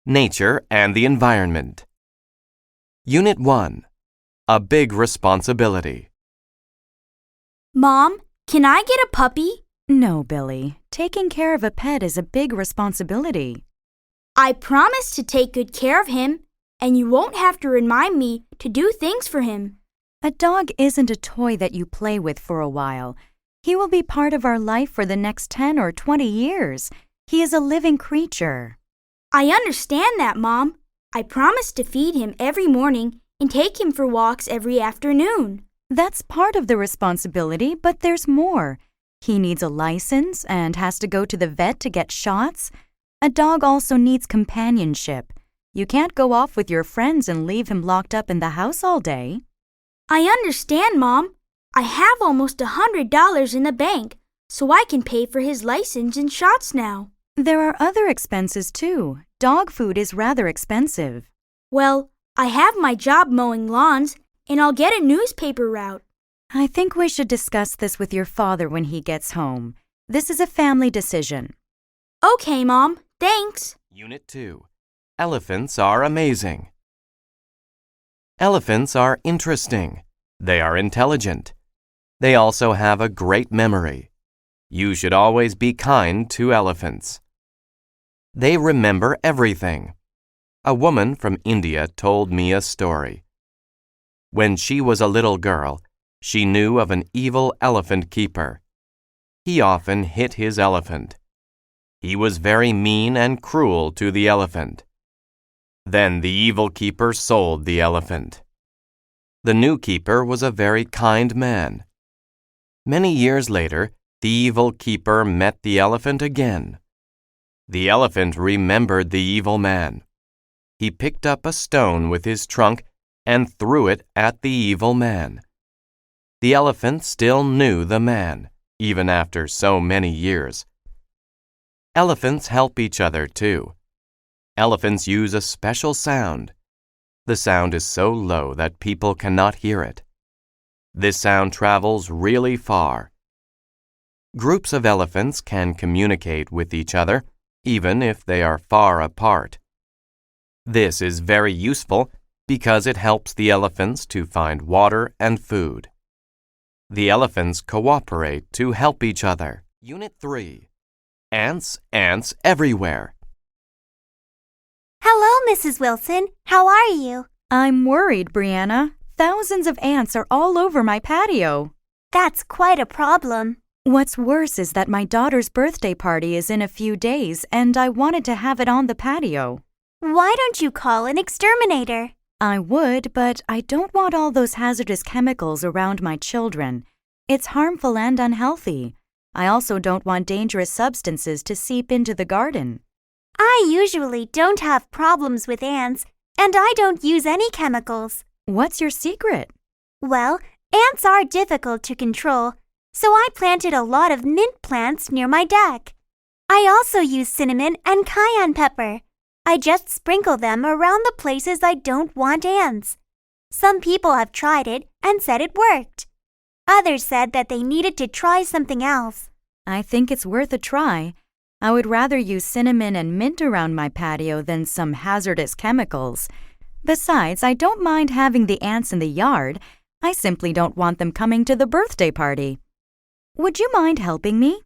Nature and the Environment. Unit 1. A Big Responsibility. Mom, can I get a puppy? No, Billy. Taking care of a pet is a big responsibility. I promise to take good care of him, and you won't have to remind me to do things for him. A dog isn't a toy that you play with for a while. He will be part of our life for the next 10 or 20 years. He is a living creature. I understand that, Mom. I promise to feed him every morning and take him for walks every afternoon. That's part of the responsibility, but there's more. He needs a license and has to go to the vet to get shots. A dog also needs companionship. You can't go off with your friends and leave him locked up in the house all day. I understand, Mom. I have almost $100 in the bank, so I can pay for his license and shots now. There are other expenses too. Dog food is rather expensive. Well, I have my job mowing lawns, and I'll get a newspaper route. I think we should discuss this with your father when he gets home. This is a family decision. Okay, Mom. Thanks. Unit 2. Elephants are amazing. Elephants are interesting. They are intelligent. They also have a great memory. You should always be kind to elephants. They remember everything. A woman from India told me a story. When she was a little girl, she knew of an evil elephant keeper. He often hit his elephant. He was very mean and cruel to the elephant. Then the evil keeper sold the elephant. The new keeper was a very kind man. Many years later, the evil keeper met the elephant again. The elephant remembered the evil man. He picked up a stone with his trunk and threw it at the evil man. The elephant still knew the man, even after so many years. Elephants help each other too. Elephants use a special sound. The sound is so low that people cannot hear it. This sound travels really far. Groups of elephants can communicate with each other, even if they are far apart. This is very useful because it helps the elephants to find water and food. The elephants cooperate to help each other. Unit 3. Ants everywhere. Hello, Mrs. Wilson. How are you? I'm worried, Brianna. Thousands of ants are all over my patio. That's quite a problem. What's worse is that my daughter's birthday party is in a few days, and I wanted to have it on the patio. Why don't you call an exterminator? I would, but I don't want all those hazardous chemicals around my children. It's harmful and unhealthy. I also don't want dangerous substances to seep into the garden. I usually don't have problems with ants, and I don't use any chemicals. What's your secret? Well, ants are difficult to control, so I planted a lot of mint plants near my deck. I also use cinnamon and cayenne pepper. I just sprinkle them around the places I don't want ants. Some people have tried it and said it worked. Others said that they needed to try something else. I think it's worth a try. I would rather use cinnamon and mint around my patio than some hazardous chemicals. Besides, I don't mind having the ants in the yard. I simply don't want them coming to the birthday party. Would you mind helping me?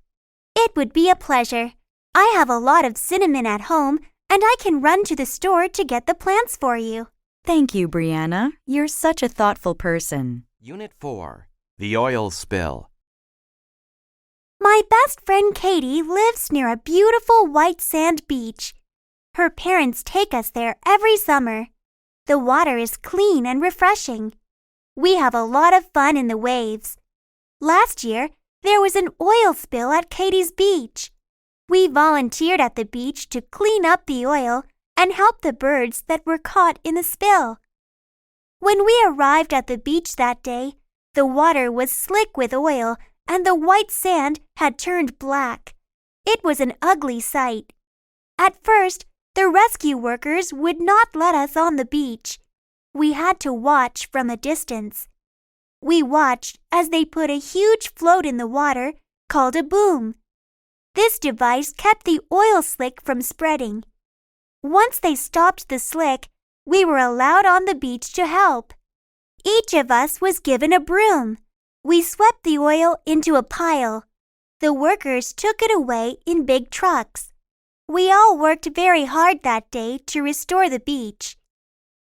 It would be a pleasure. I have a lot of cinnamon at home, and I can run to the store to get the plants for you. Thank you, Brianna. You're such a thoughtful person. Unit 4. The oil spill. My best friend Katie lives near a beautiful white sand beach. Her parents take us there every summer. The water is clean and refreshing. We have a lot of fun in the waves. Last year, there was an oil spill at Katie's beach. We volunteered at the beach to clean up the oil and help the birds that were caught in the spill. When we arrived at the beach that day, the water was slick with oil and the white sand had turned black. It was an ugly sight. At first, the rescue workers would not let us on the beach. We had to watch from a distance. We watched as they put a huge float in the water called a boom. This device kept the oil slick from spreading. Once they stopped the slick, we were allowed on the beach to help. Each of us was given a broom. We swept the oil into a pile. The workers took it away in big trucks. We all worked very hard that day to restore the beach.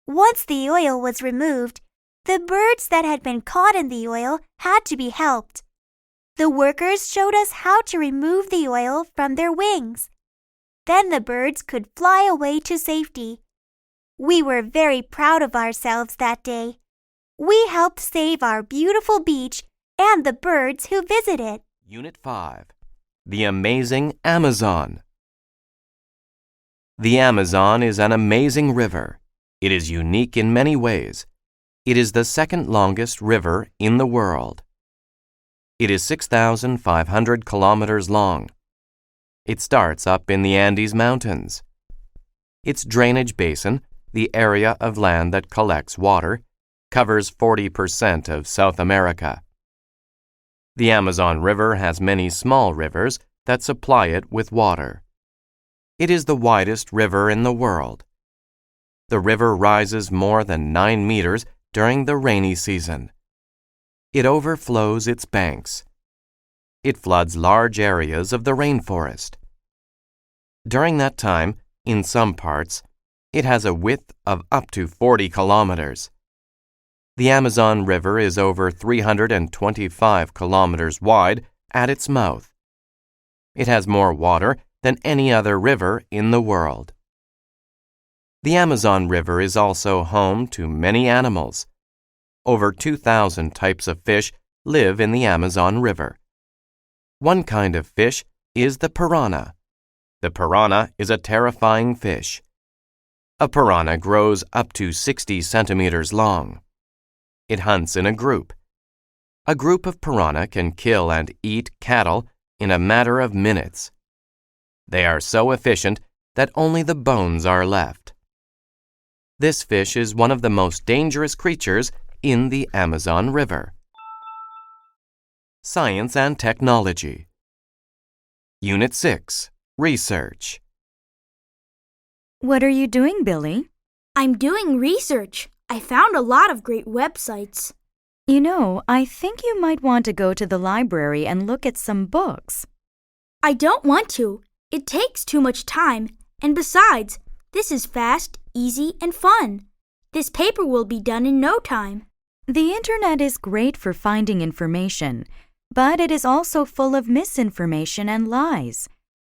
Once the oil was removed, the birds that had been caught in the oil had to be helped. The workers showed us how to remove the oil from their wings. Then the birds could fly away to safety. We were very proud of ourselves that day. We helped save our beautiful beach and the birds who visit it. Unit 5. The Amazing Amazon. The Amazon is an amazing river. It is unique in many ways. It is the second longest river in the world. It is 6,500 kilometers long. It starts up in the Andes Mountains. Its drainage basin, the area of land that collects water, covers 40% of South America. The Amazon River has many small rivers that supply it with water. It is the widest river in the world. The river rises more than 9 meters during the rainy season. It overflows its banks. It floods large areas of the rainforest. During that time, in some parts, it has a width of up to 40 kilometers. The Amazon River is over 325 kilometers wide at its mouth. It has more water than any other river in the world. The Amazon River is also home to many animals. Over 2,000 types of fish live in the Amazon River. One kind of fish is the piranha. The piranha is a terrifying fish. A piranha grows up to 60 centimeters long. It hunts in a group. A group of piranha can kill and eat cattle in a matter of minutes. They are so efficient that only the bones are left. This fish is one of the most dangerous creatures in the Amazon River. Science and Technology. Unit 6. Research. What are you doing, Billy? I'm doing research. I found a lot of great websites. You know, I think you might want to go to the library and look at some books. I don't want to. It takes too much time. And besides, this is fast, easy, and fun. This paper will be done in no time. The internet is great for finding information, but it is also full of misinformation and lies.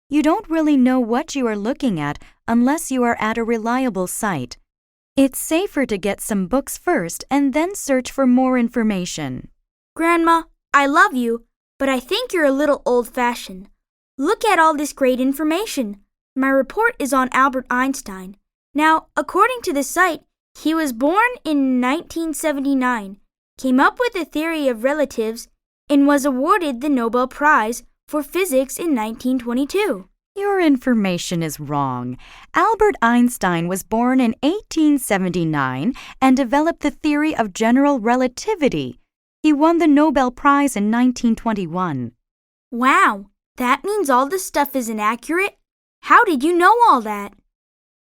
You don't really know what you are looking at unless you are at a reliable site. It's safer to get some books first and then search for more information. Grandma, I love you, but I think you're a little old-fashioned. Look at all this great information. My report is on Albert Einstein. Now, according to the site, he was born in 1979, came up with the theory of relatives, and was awarded the Nobel Prize for Physics in 1922. Your information is wrong. Albert Einstein was born in 1879 and developed the theory of general relativity. He won the Nobel Prize in 1921. Wow, that means all this stuff is inaccurate? How did you know all that?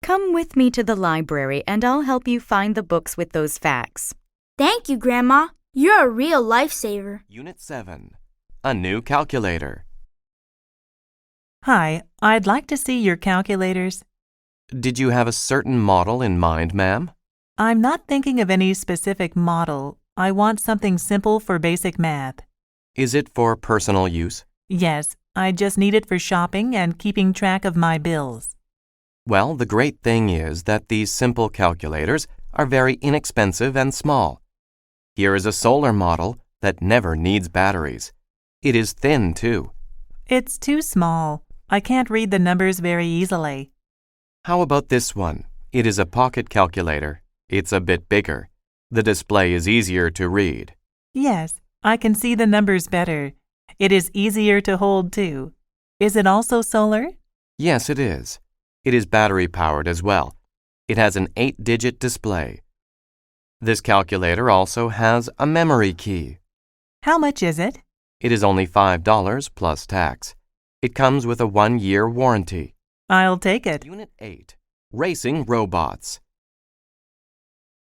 Come with me to the library and I'll help you find the books with those facts. Thank you, Grandma. You're a real lifesaver. Unit 7. A new calculator. Hi, I'd like to see your calculators. Did you have a certain model in mind, ma'am? I'm not thinking of any specific model. I want something simple for basic math. Is it for personal use? Yes, I just need it for shopping and keeping track of my bills. Well, the great thing is that these simple calculators are very inexpensive and small. Here is a solar model that never needs batteries. It is thin, too. It's too small. I can't read the numbers very easily. How about this one? It is a pocket calculator. It's a bit bigger. The display is easier to read. Yes, I can see the numbers better. It is easier to hold, too. Is it also solar? Yes, it is. It is battery-powered as well. It has an 8-digit display. This calculator also has a memory key. How much is it? It is only $5 plus tax. It comes with a 1-year warranty. I'll take it. Unit 8. Racing robots.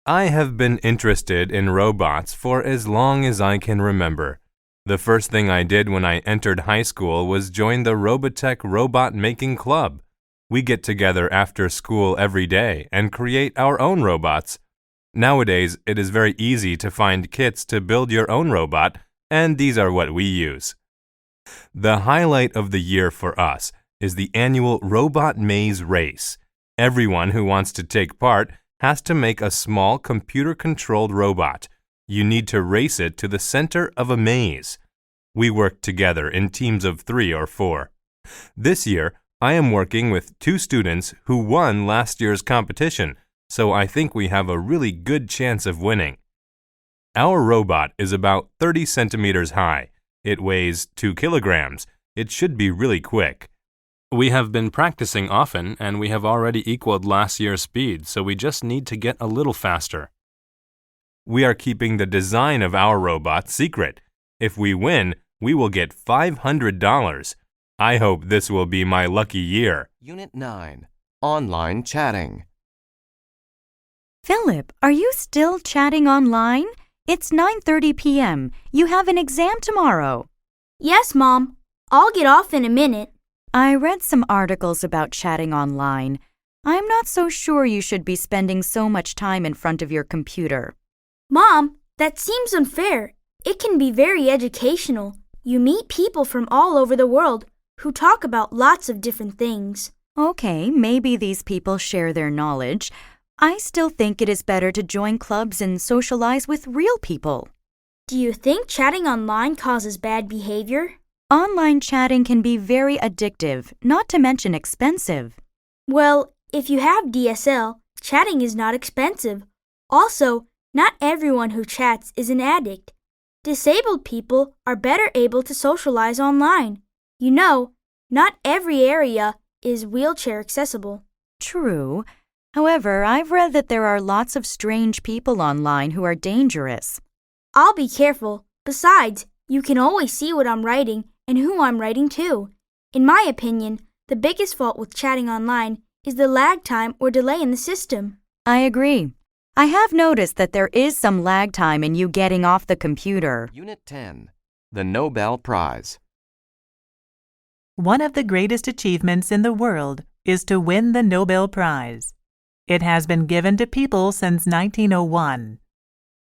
I have been interested in robots for as long as I can remember. The first thing I did when I entered high school was join the Robotech Robot Making Club. We get together after school every day and create our own robots. Nowadays, it is very easy to find kits to build your own robot, and these are what we use. The highlight of the year for us is the annual Robot Maze Race. Everyone who wants to take part has to make a small computer-controlled robot. You need to race it to the center of a maze. We work together in teams of 3 or 4. This year, I am working with 2 students who won last year's competition, so I think we have a really good chance of winning. Our robot is about 30 centimeters high. It weighs 2 kilograms. It should be really quick. We have been practicing often, and we have already equaled last year's speed, so we just need to get a little faster. We are keeping the design of our robot secret. If we win, we will get $500. I hope this will be my lucky year. Unit 9. Online chatting. Philip, are you still chatting online? It's 9:30 p.m. You have an exam tomorrow. Yes, Mom. I'll get off in a minute. I read some articles about chatting online. I'm not so sure you should be spending so much time in front of your computer. Mom, that seems unfair. It can be very educational. You meet people from all over the world who talk about lots of different things. Okay, maybe these people share their knowledge. I still think it is better to join clubs and socialize with real people. Do you think chatting online causes bad behavior? Online chatting can be very addictive, not to mention expensive. Well, if you have DSL, chatting is not expensive. Also, not everyone who chats is an addict. Disabled people are better able to socialize online. You know, not every area is wheelchair accessible. True. However, I've read that there are lots of strange people online who are dangerous. I'll be careful. Besides, you can always see what I'm writing and who I'm writing to. In my opinion, the biggest fault with chatting online is the lag time or delay in the system. I agree. I have noticed that there is some lag time in you getting off the computer. Unit 10. The Nobel Prize. One of the greatest achievements in the world is to win the Nobel Prize. It has been given to people since 1901.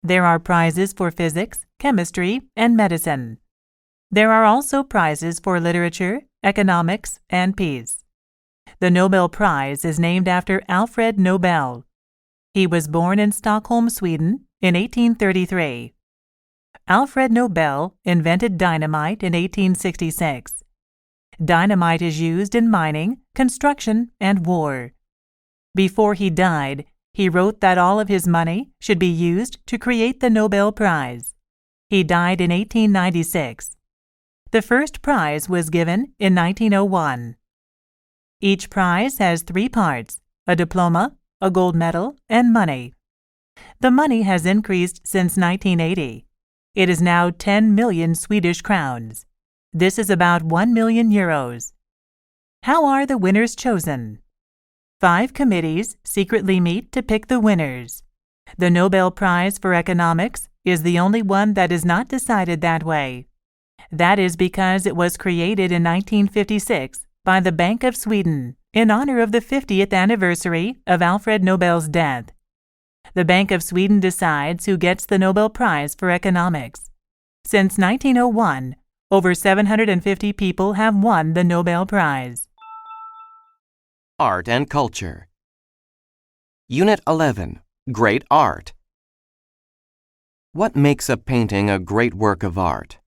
There are prizes for physics, chemistry, and medicine. There are also prizes for literature, economics, and peace. The Nobel Prize is named after Alfred Nobel. He was born in Stockholm, Sweden, in 1833. Alfred Nobel invented dynamite in 1866. Dynamite is used in mining, construction, and war. Before he died, he wrote that all of his money should be used to create the Nobel Prize. He died in 1896. The first prize was given in 1901. Each prize has 3 parts: a diploma, a gold medal, and money. The money has increased since 1980. It is now 10 million Swedish crowns. This is about 1 million euros. How are the winners chosen? 5 committees secretly meet to pick the winners. The Nobel Prize for Economics is the only one that is not decided that way. That is because it was created in 1956 by the Bank of Sweden in honor of the 50th anniversary of Alfred Nobel's death. The Bank of Sweden decides who gets the Nobel Prize for Economics. Since 1901, over 750 people have won the Nobel Prize. Art and Culture. Unit 11. Great Art. What makes a painting a great work of art?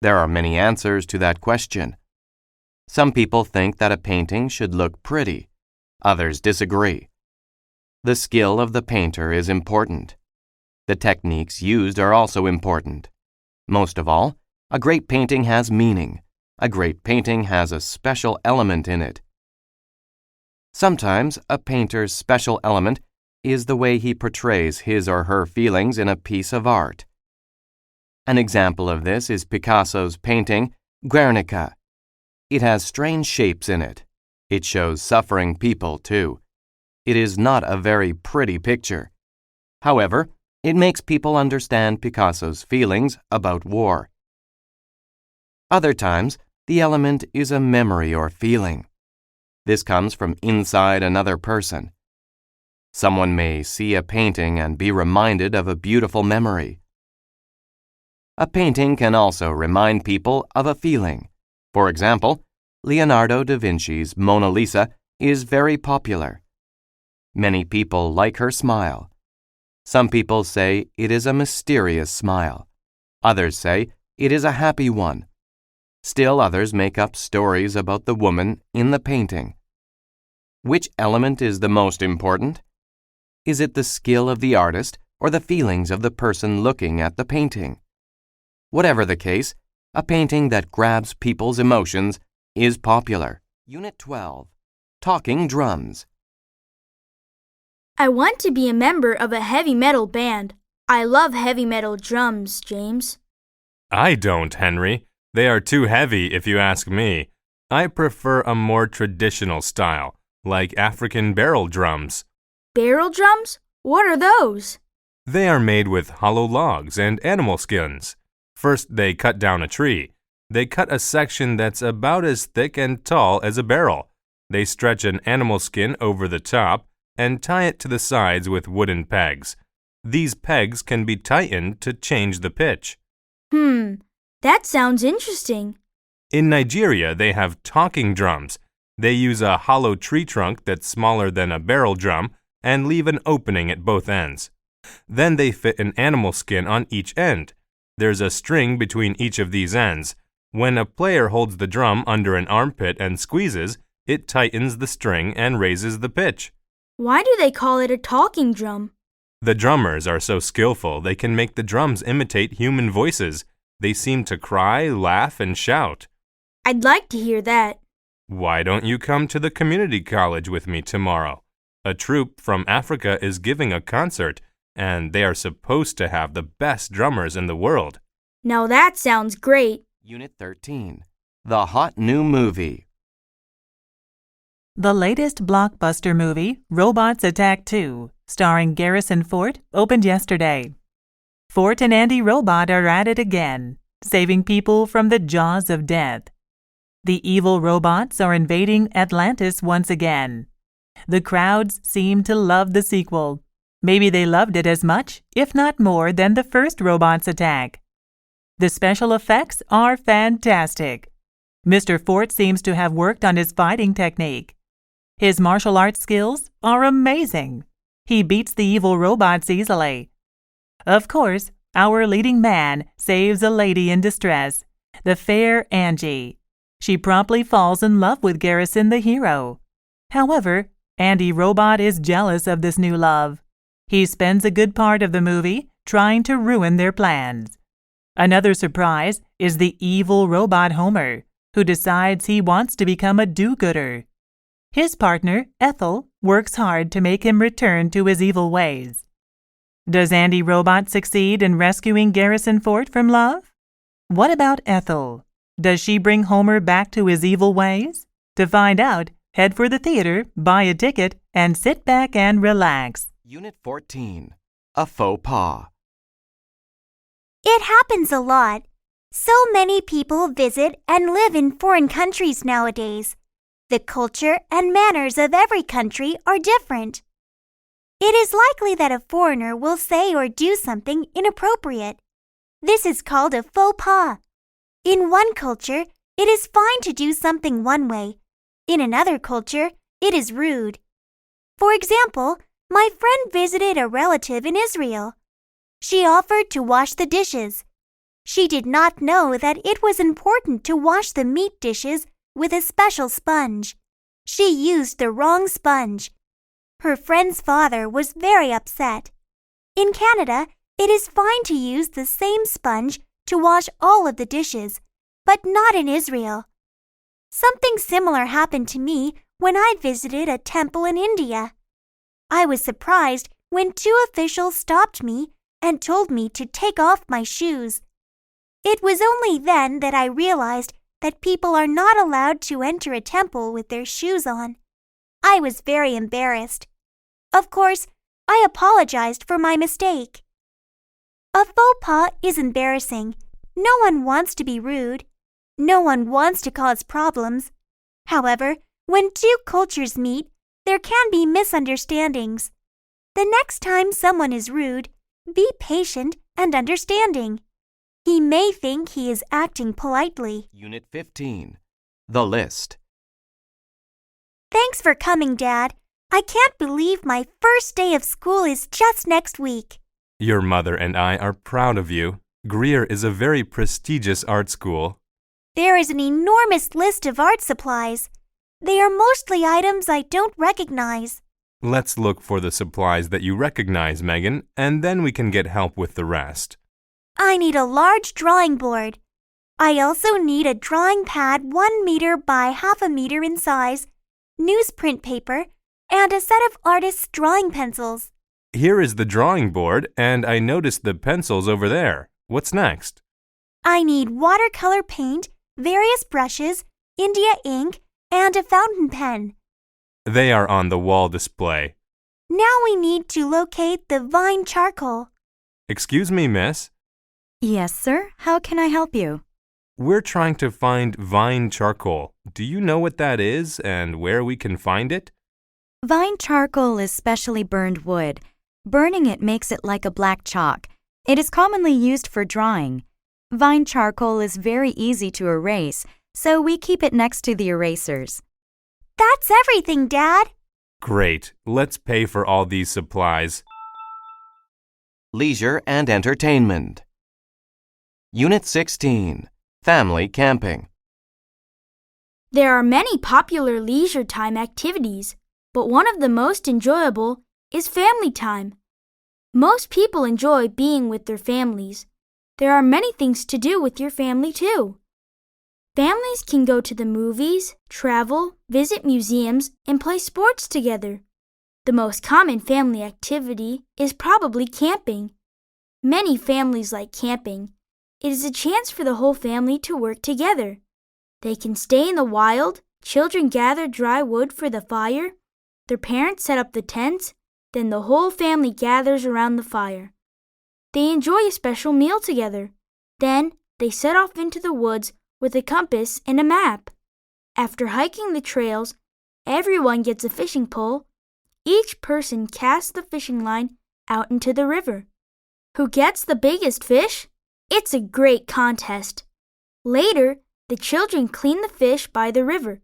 There are many answers to that question. Some people think that a painting should look pretty. Others disagree. The skill of the painter is important. The techniques used are also important. Most of all, a great painting has meaning. A great painting has a special element in it. Sometimes a painter's special element is the way he portrays his or her feelings in a piece of art. An example of this is Picasso's painting, Guernica. It has strange shapes in it. It shows suffering people, too. it is not a very pretty picture. However, it makes people understand Picasso's feelings about war. Other times, the element is a memory or feeling. This comes from inside another person. Someone may see a painting and be reminded of a beautiful memory. A painting can also remind people of a feeling. For example, Leonardo da Vinci's Mona Lisa is very popular. Many people like her smile. Some people say it is a mysterious smile. Others say it is a happy one. Still others make up stories about the woman in the painting. Which element is the most important? Is it the skill of the artist or the feelings of the person looking at the painting? Whatever the case, a painting that grabs people's emotions is popular. Unit 12. Talking drums. I want to be a member of a heavy metal band. I love heavy metal drums, James. I don't, Henry. They are too heavy if you ask me. I prefer a more traditional style, like African barrel drums. Barrel drums? What are those? They are made with hollow logs and animal skins. First, they cut down a tree. They cut a section that's about as thick and tall as a barrel. They stretch an animal skin over the top and tie it to the sides with wooden pegs. These pegs can be tightened to change the pitch. That sounds interesting. In Nigeria, they have talking drums. They use a hollow tree trunk that's smaller than a barrel drum and leave an opening at both ends. Then they fit an animal skin on each end. There's a string between each of these ends. When a player holds the drum under an armpit and squeezes, it tightens the string and raises the pitch. Why do they call it a talking drum? The drummers are so skillful they can make the drums imitate human voices. They seem to cry, laugh, and shout. I'd like to hear that. Why don't you come to the community college with me tomorrow? A troupe from Africa is giving a concert, and they are supposed to have the best drummers in the world. Now that sounds great. Unit 13. The hot new movie. The latest blockbuster movie, Robots Attack 2, starring Garrison Fort, opened yesterday. Fort and Andy Robot are at it again, saving people from the jaws of death. The evil robots are invading Atlantis once again. The crowds seem to love the sequel. Maybe they loved it as much, if not more, than the first Robots Attack. The special effects are fantastic. Mr. Fort seems to have worked on his fighting technique. His martial arts skills are amazing. He beats the evil robots easily. Of course, our leading man saves a lady in distress, the fair Angie. She promptly falls in love with Garrison the hero. However, Andy Robot is jealous of this new love. He spends a good part of the movie trying to ruin their plans. Another surprise is the evil robot Homer, who decides he wants to become a do-gooder. His partner, Ethel, works hard to make him return to his evil ways. Does Andy Robot succeed in rescuing Garrison Fort from love? What about Ethel? Does she bring Homer back to his evil ways? To find out, head for the theater, buy a ticket, and sit back and relax. Unit 14. A faux pas. It happens a lot. So many people visit and live in foreign countries nowadays. The culture and manners of every country are different. It is likely that a foreigner will say or do something inappropriate. This is called a faux pas. In one culture, it is fine to do something one way. In another culture, it is rude. For example, my friend visited a relative in Israel. She offered to wash the dishes. She did not know that it was important to wash the meat dishes with a special sponge. She used the wrong sponge. Her friend's father was very upset. In Canada, it is fine to use the same sponge to wash all of the dishes, but not in Israel. Something similar happened to me when I visited a temple in India. I was surprised when two officials stopped me and told me to take off my shoes. It was only then that I realized that people are not allowed to enter a temple with their shoes on. I was very embarrassed. Of course, I apologized for my mistake. A faux pas is embarrassing. No one wants to be rude. No one wants to cause problems. However, when two cultures meet, there can be misunderstandings. The next time someone is rude, be patient and understanding. He may think he is acting politely. Unit 15. The list. Thanks for coming, Dad. I can't believe my first day of school is just next week. Your mother and I are proud of you. Greer is a very prestigious art school. There is an enormous list of art supplies. They are mostly items I don't recognize. Let's look for the supplies that you recognize, Megan, and then we can get help with the rest. I need a large drawing board. I also need a drawing pad 1 meter by half a meter in size, newsprint paper, and a set of artist's drawing pencils. Here is the drawing board, and I noticed the pencils over there. What's next? I need watercolor paint, various brushes, India ink, and a fountain pen. They are on the wall display. Now we need to locate the vine charcoal. Excuse me, miss. Yes, sir. How can I help you? We're trying to find vine charcoal. Do you know what that is and where we can find it? Vine charcoal is specially burned wood. Burning it makes it like a black chalk. It is commonly used for drawing. Vine charcoal is very easy to erase, so we keep it next to the erasers. That's everything, Dad. Great. Let's pay for all these supplies. Leisure and entertainment. Unit 16. Family camping. There are many popular leisure time activities, but one of the most enjoyable is family time. Most people enjoy being with their families. There are many things to do with your family, too. Families can go to the movies, travel, visit museums, and play sports together. The most common family activity is probably camping. Many families like camping. It is a chance for the whole family to work together. They can stay in the wild, children gather dry wood for the fire, their parents set up the tents, then the whole family gathers around the fire. They enjoy a special meal together. Then they set off into the woods with a compass and a map. After hiking the trails, everyone gets a fishing pole. Each person casts the fishing line out into the river. Who gets the biggest fish? It's a great contest. Later, the children clean the fish by the river.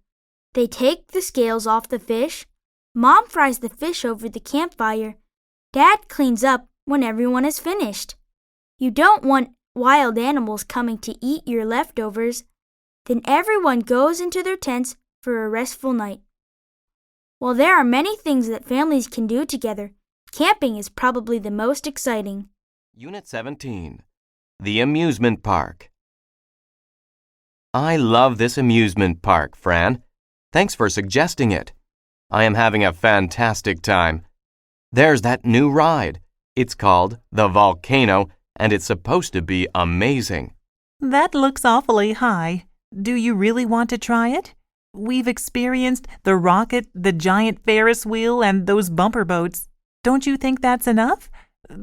They take the scales off the fish. Mom fries the fish over the campfire. Dad cleans up when everyone is finished. You don't want wild animals coming to eat your leftovers. Then everyone goes into their tents for a restful night. While there are many things that families can do together, camping is probably the most exciting. Unit 17. The amusement park. I love this amusement park, Fran. Thanks for suggesting it. I am having a fantastic time. There's that new ride. It's called the Volcano, and it's supposed to be amazing. That looks awfully high. Do you really want to try it? We've experienced the rocket, the giant Ferris wheel, and those bumper boats. Don't you think that's enough?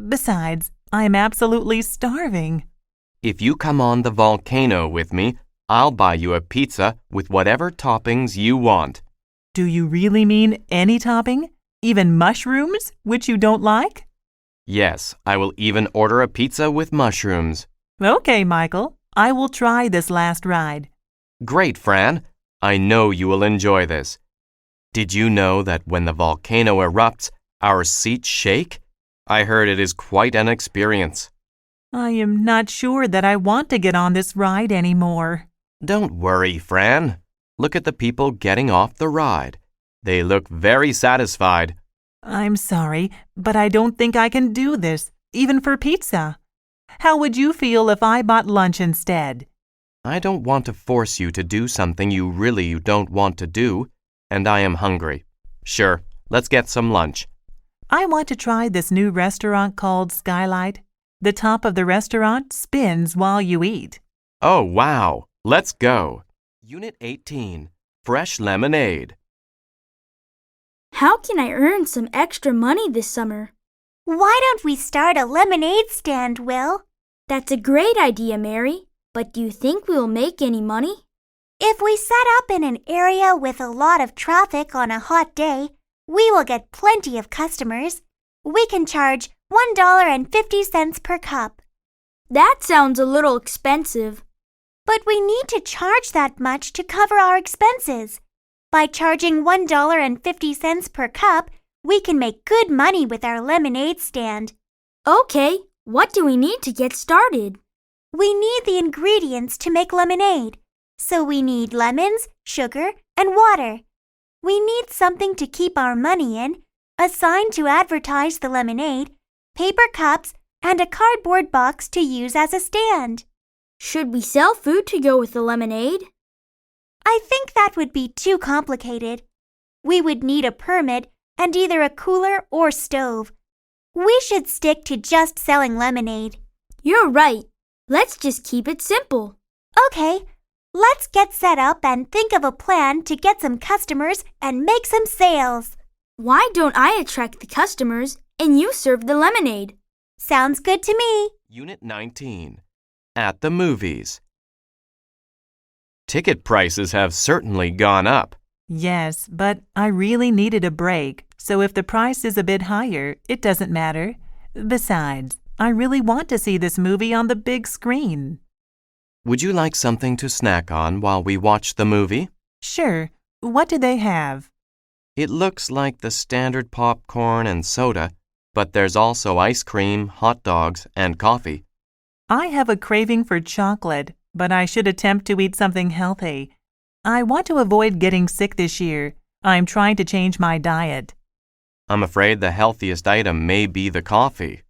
Besides, I am absolutely starving. If you come on the volcano with me, I'll buy you a pizza with whatever toppings you want. Do you really mean any topping? Even mushrooms, which you don't like? Yes, I will even order a pizza with mushrooms. Okay, Michael. I will try this last ride. Great, Fran. I know you will enjoy this. Did you know that when the volcano erupts, our seats shake? I heard it is quite an experience. I am not sure that I want to get on this ride anymore. Don't worry, Fran. Look at the people getting off the ride. They look very satisfied. I'm sorry, but I don't think I can do this, even for pizza. How would you feel if I bought lunch instead? I don't want to force you to do something you really don't want to do, and I am hungry. Sure, let's get some lunch. I want to try this new restaurant called Skylight. The top of the restaurant spins while you eat. Oh, wow. Let's go. Unit 18. Fresh lemonade. How can I earn some extra money this summer? Why don't we start a lemonade stand, Will? That's a great idea, Mary. But do you think we'll make any money? If we set up in an area with a lot of traffic on a hot day, we will get plenty of customers. We can charge $1.50 per cup. That sounds a little expensive. But we need to charge that much to cover our expenses. By charging $1.50 per cup, we can make good money with our lemonade stand. Okay, what do we need to get started? We need the ingredients to make lemonade. So we need lemons, sugar, and water. We need something to keep our money in, a sign to advertise the lemonade, paper cups, and a cardboard box to use as a stand. Should we sell food to go with the lemonade? I think that would be too complicated. We would need a permit and either a cooler or stove. We should stick to just selling lemonade. You're right. Let's just keep it simple. Okay, let's get set up and think of a plan to get some customers and make some sales. Why don't I attract the customers and you serve the lemonade? Sounds good to me. Unit 19. At the movies. Ticket prices have certainly gone up. Yes, but I really needed a break, so if the price is a bit higher, it doesn't matter. Besides, I really want to see this movie on the big screen. Would you like something to snack on while we watch the movie? Sure. What do they have? It looks like the standard popcorn and soda, but there's also ice cream, hot dogs, and coffee. I have a craving for chocolate, but I should attempt to eat something healthy. I want to avoid getting sick this year. I'm trying to change my diet. I'm afraid the healthiest item may be the coffee.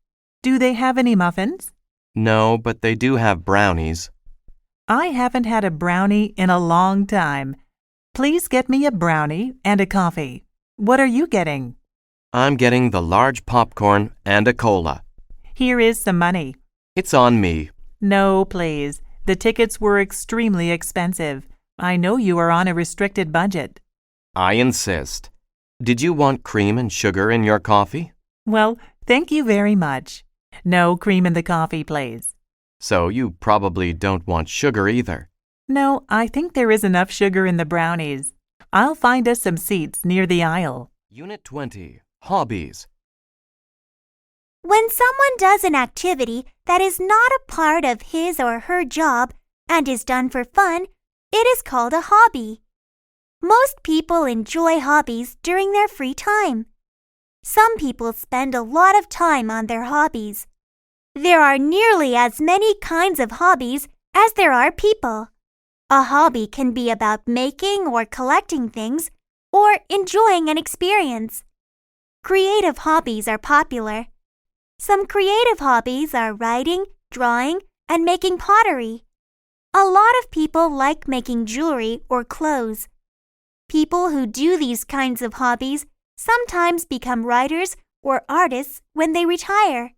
Do they have any muffins? No, but they do have brownies. I haven't had a brownie in a long time. Please get me a brownie and a coffee. What are you getting? I'm getting the large popcorn and a cola. Here is some money. It's on me. No, please. The tickets were extremely expensive. I know you are on a restricted budget. I insist. Did you want cream and sugar in your coffee? Well, thank you very much. No cream in the coffee, please. So you probably don't want sugar either. No, I think there is enough sugar in the brownies. I'll find us some seats near the aisle. Unit 20. Hobbies. When someone does an activity that is not a part of his or her job and is done for fun, it is called a hobby. Most people enjoy hobbies during their free time. Some people spend a lot of time on their hobbies. There are nearly as many kinds of hobbies as there are people. A hobby can be about making or collecting things or enjoying an experience. Creative hobbies are popular. Some creative hobbies are writing, drawing, and making pottery. A lot of people like making jewelry or clothes. People who do these kinds of hobbies sometimes become writers or artists when they retire.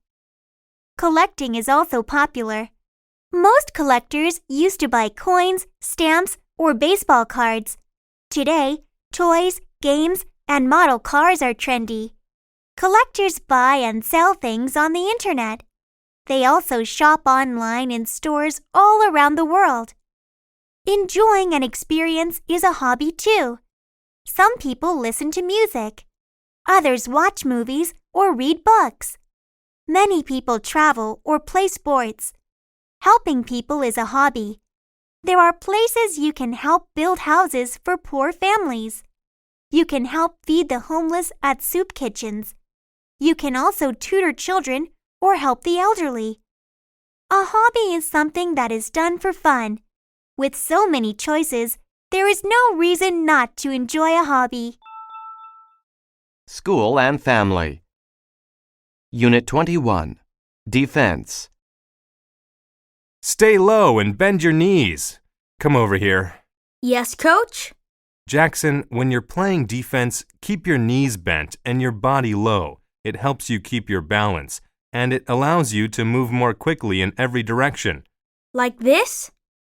Collecting is also popular. Most collectors used to buy coins, stamps, or baseball cards. Today, toys, games, and model cars are trendy. Collectors buy and sell things on the internet. They also shop online in stores all around the world. Enjoying an experience is a hobby too. Some people listen to music. Others watch movies or read books. Many people travel or play sports. Helping people is a hobby. There are places you can help build houses for poor families. You can help feed the homeless at soup kitchens. You can also tutor children or help the elderly. A hobby is something that is done for fun. With so many choices, there is no reason not to enjoy a hobby. School and family. Unit 21. Defense. Stay low and bend your knees. Come over here. Yes, Coach? Jackson, when you're playing defense, keep your knees bent and your body low. It helps you keep your balance, and it allows you to move more quickly in every direction. Like this?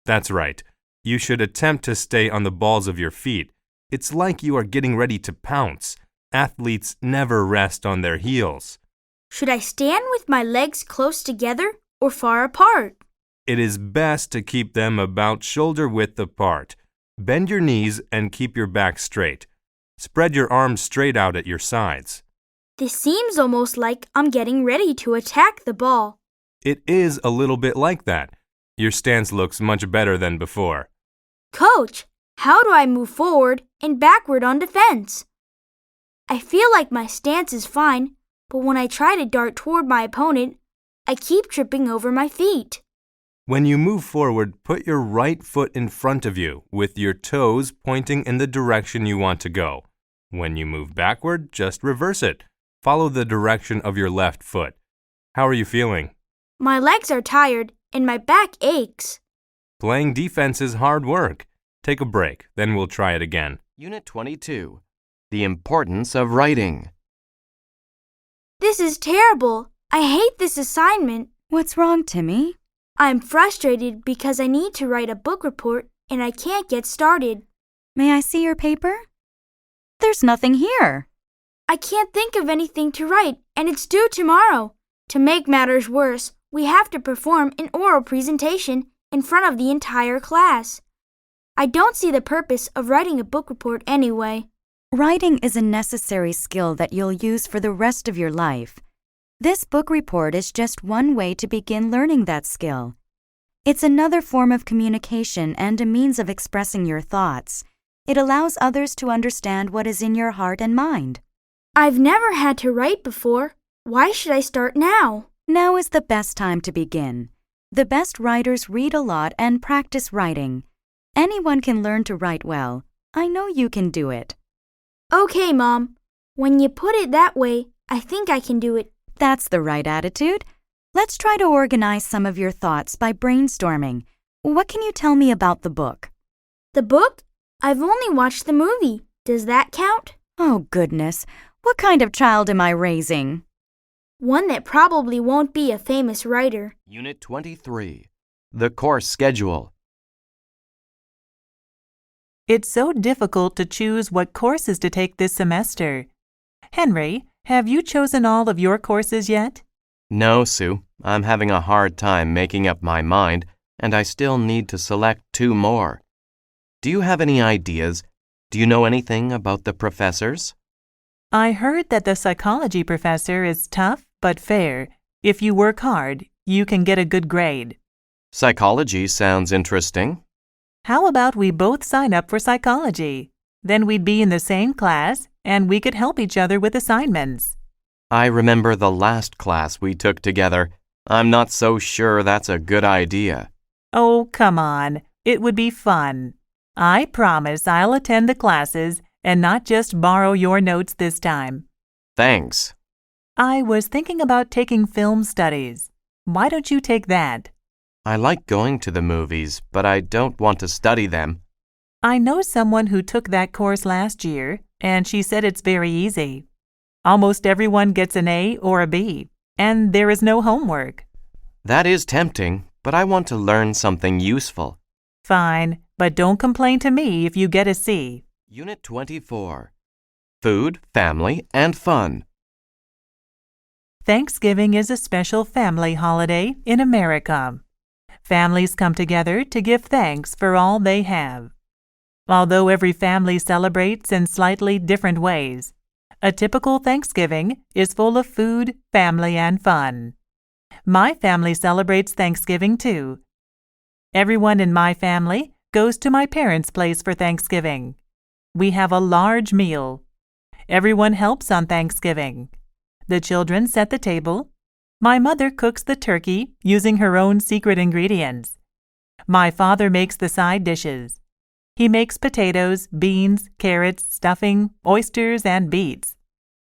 That's right. You should attempt to stay on the balls of your feet. It's like you are getting ready to pounce. Athletes never rest on their heels. Should I stand with my legs close together or far apart? It is best to keep them about shoulder width apart. Bend your knees and keep your back straight. Spread your arms straight out at your sides. This seems almost like I'm getting ready to attack the ball. It is a little bit like that. Your stance looks much better than before. Coach, how do I move forward and backward on defense? I feel like my stance is fine, but when I try to dart toward my opponent, I keep tripping over my feet. When you move forward, put your right foot in front of you with your toes pointing in the direction you want to go. When you move backward, just reverse it. Follow the direction of your left foot. How are you feeling? My legs are tired and my back aches. Playing defense is hard work. Take a break, then we'll try it again. Unit 22. The importance of writing. This is terrible. I hate this assignment. What's wrong, Timmy? I'm frustrated because I need to write a book report and I can't get started. May I see your paper? There's nothing here. I can't think of anything to write and it's due tomorrow. To make matters worse, we have to perform an oral presentation in front of the entire class. I don't see the purpose of writing a book report anyway. Writing is a necessary skill that you'll use for the rest of your life. This book report is just one way to begin learning that skill. It's another form of communication and a means of expressing your thoughts. It allows others to understand what is in your heart and mind. I've never had to write before. Why should I start now? Now is the best time to begin. The best writers read a lot and practice writing. Anyone can learn to write well. I know you can do it. Okay, Mom. When you put it that way, I think I can do it. That's the right attitude. Let's try to organize some of your thoughts by brainstorming. What can you tell me about the book? The book? I've only watched the movie. Does that count? Oh, goodness. What kind of child am I raising? One that probably won't be a famous writer. Unit 23. The course schedule. It's so difficult to choose what courses to take this semester. Henry, have you chosen all of your courses yet? No, Sue. I'm having a hard time making up my mind, and I still need to select 2 more. Do you have any ideas? Do you know anything about the professors? I heard that the psychology professor is tough but fair. If you work hard, you can get a good grade. Psychology sounds interesting. How about we both sign up for psychology? Then we'd be in the same class, and we could help each other with assignments. I remember the last class we took together. I'm not so sure that's a good idea. Oh, come on. It would be fun. I promise I'll attend the classes and not just borrow your notes this time. Thanks. I was thinking about taking film studies. Why don't you take that? I like going to the movies, but I don't want to study them. I know someone who took that course last year, and she said it's very easy. Almost everyone gets an A or a B, and there is no homework. That is tempting, but I want to learn something useful. Fine, but don't complain to me if you get a C. Unit 24. Food, family, and fun. Thanksgiving is a special family holiday in America. Families come together to give thanks for all they have. Although every family celebrates in slightly different ways, a typical Thanksgiving is full of food, family, and fun. My family celebrates Thanksgiving too. Everyone in my family goes to my parents' place for Thanksgiving. We have a large meal. Everyone helps on Thanksgiving. The children set the table. My mother cooks the turkey using her own secret ingredients. My father makes the side dishes. He makes potatoes, beans, carrots, stuffing, oysters, and beets.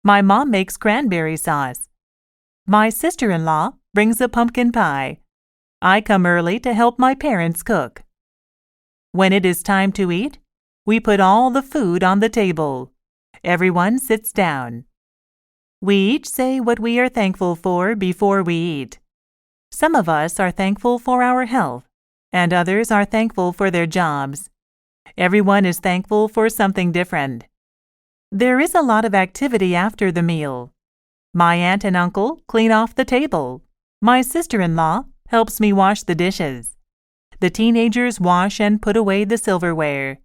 My mom makes cranberry sauce. My sister-in-law brings a pumpkin pie. I come early to help my parents cook. When it is time to eat, we put all the food on the table. Everyone sits down. We each say what we are thankful for before we eat. Some of us are thankful for our health, and others are thankful for their jobs. Everyone is thankful for something different. There is a lot of activity after the meal. My aunt and uncle clean off the table. My sister-in-law helps me wash the dishes. The teenagers wash and put away the silverware.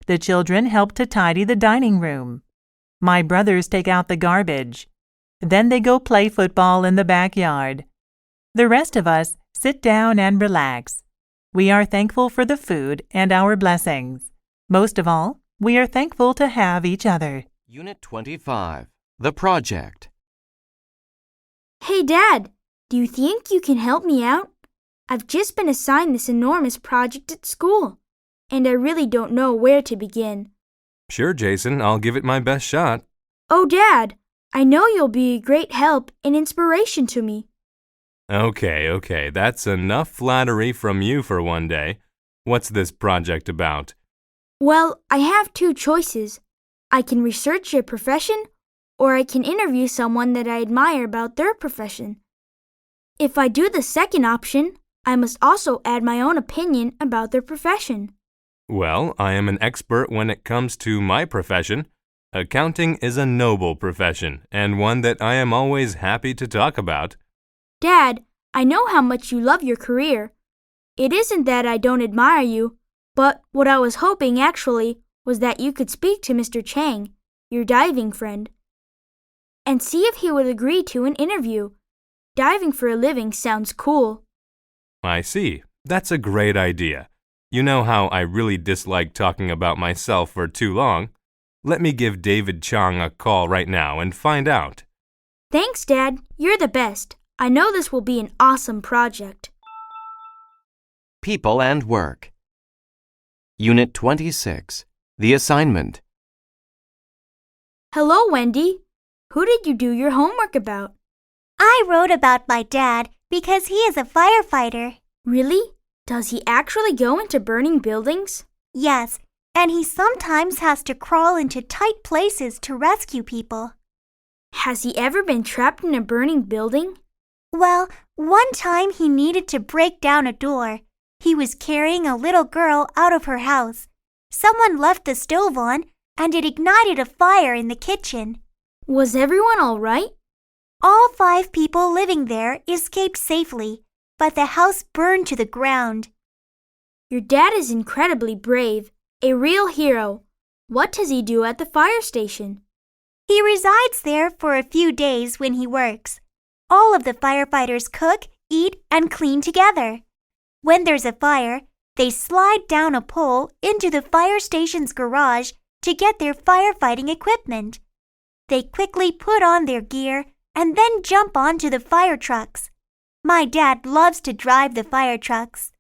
The children help to tidy the dining room. My brothers take out the garbage. Then they go play football in the backyard. The rest of us sit down and relax. We are thankful for the food and our blessings. Most of all, we are thankful to have each other. Unit 25. The Project. Hey, Dad, do you think you can help me out? I've just been assigned this enormous project at school, and I really don't know where to begin. Sure, Jason, I'll give it my best shot. Oh, Dad, I know you'll be a great help and inspiration to me. Okay, that's enough flattery from you for one day. What's this project about? Well, I have two choices. I can research your profession, or I can interview someone that I admire about their profession. If I do the second option, I must also add my own opinion about their profession. Well, I am an expert when it comes to my profession. Accounting is a noble profession, and one that I am always happy to talk about. Dad, I know how much you love your career. It isn't that I don't admire you, but what I was hoping actually was that you could speak to Mr. Chang, your diving friend, and see if he would agree to an interview. Diving for a living sounds cool. I see. That's a great idea. You know how I really dislike talking about myself for too long. Let me give David Chang a call right now and find out. Thanks, Dad. You're the best. I know this will be an awesome project. People and Work. Unit 26. The Assignment. Hello, Wendy. Who did you do your homework about? I wrote about my dad because he is a firefighter. Really? Does he actually go into burning buildings? Yes, and he sometimes has to crawl into tight places to rescue people. Has he ever been trapped in a burning building? Well, one time he needed to break down a door. He was carrying a little girl out of her house. Someone left the stove on, and it ignited a fire in the kitchen. Was everyone all right? All 5 people living there escaped safely, but the house burned to the ground. Your dad is incredibly brave, a real hero. What does he do at the fire station? He resides there for a few days when he works. All of the firefighters cook, eat, and clean together. When there's a fire, they slide down a pole into the fire station's garage to get their firefighting equipment. They quickly put on their gear and then jump onto the fire trucks. My dad loves to drive the fire trucks.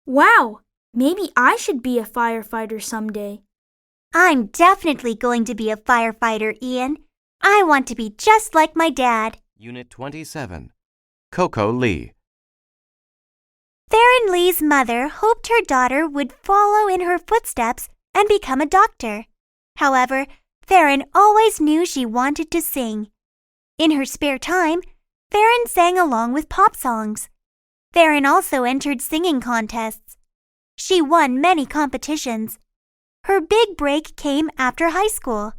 Wow! Maybe I should be a firefighter someday. I'm definitely going to be a firefighter, Ian. I want to be just like my dad. Unit 27. Coco Lee. Theron Lee's mother hoped her daughter would follow in her footsteps and become a doctor. However, Theron always knew she wanted to sing. In her spare time, Theron sang along with pop songs. Theron also entered singing contests. She won many competitions. Her big break came after high school.